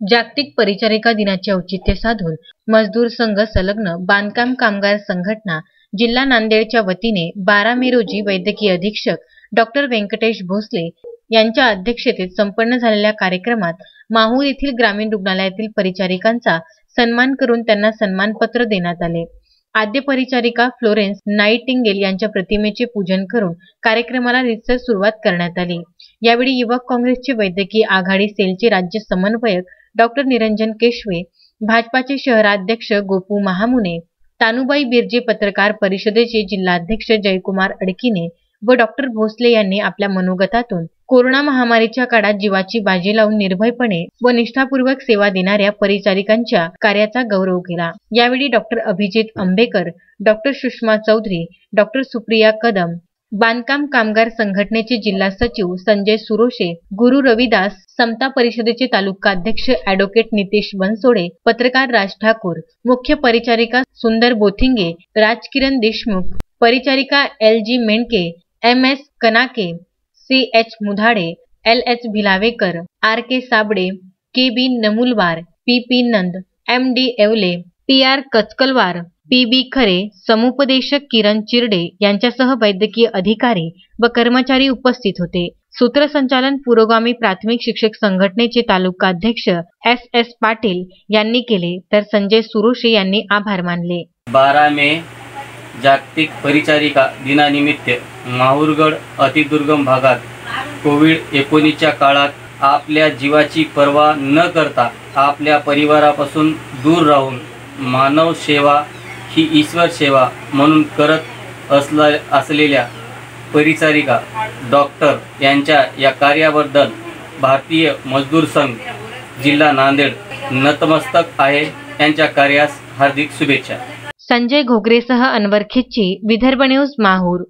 जागतिक परिचारिका दिनाचे औचित्य साधून मजदूर संघ संलग्न बांधकाम कामगार संघटना जिल्हा नांदेडच्या वतीने 12 मे रोजी वैद्यकीय अधीक्षक डॉक्टर व्यंकटेश भोसले यांच्या अध्यक्षतेत संपन्न झालेल्या कार्यक्रमात माहूर येथील ग्रामीण रुग्णालयातील परिचारिकांचा सन्मान करून त्यांना सन्मानपत्र देण्यात आले। आद्य परिचारिका फ्लोरेन्स नाइटिंगेल यांच्या प्रतिमेचे पूजन करून कार्यक्रमाला रीतसर सुरुवात करण्यात आली। यावेळी युवक काँग्रेसचे वैद्यकीय आघाडी सेलचे राज्य समन्वयक डॉक्टर निरंजन केशवे, भाजपाचे शहराध्यक्ष गोपू महामुने, तानुबाई बिर्जे पत्रकार परिषदेचे जिल्हाध्यक्ष जयकुमार अडकिने व डॉक्टर भोसले यांनी आपल्या मनोगतातून कोरोना महामारीच्या काळात जीवाची बाजी लावून निर्भयपणे व निष्ठापूर्वक सेवा देणाऱ्या परिचारिकांच्या कार्याचा गौरव केला। यावेळी doctor Abhijit Ambekar, doctor Sushma Chaudhari, doctor Supriya Kadam, बांधकाम कामगार संघटनेचे जिल्हा सचिव संजय सुरोशे, गुरु रविदास, समता परिषदेचे तालुकाध्यक्ष ॲडव्होकेट नितेश बनसोडे, पत्रकार राज ठाकूर, मुख्य परिचारिका सुंदर बोथिंगे, राजकिरण देशमुख, परिचारिका LG मेंढके, MS Kanake, CH मुधाडे, LH Bhilawekar, RK साबडे, KB नमुलवार, PP नंद, MD येवले, PR कचकलवार, PB खरे, समुपदेशक किरण चिरडे यांच्यासह वैद्यकीय अधिकारी व कर्मचारी उपस्थित होते। सूत्रसंचालन पुरोगामी प्राथमिक शिक्षक संघटनेचे तालुकाध्यक्ष SS पाटील यांनी केले, तर संजय सुरोशे यांनी आभार मानले। 12 मे जागतिक परिचारिका दिनानिमित्त माहूरगड अतिदुर्गम भागात कोविड-19च्या काळात आपल्या जीवाची पर्वा न करता आपल्या परिवारापासून दूर राहून मानव सेवा ही ईश्वर सेवा म्हणून करत असलेल्या परिचारिका डॉक्टर यांच्या या कार्याबद्दल भारतीय मजदूर संघ जिल्हा नांदेड नतमस्तक आहे। यांच्या कार्यास हार्दिक शुभेच्छा। संजय घोगरेसह अनवर खिच्ची, विदर्भ न्यूज, माहूर।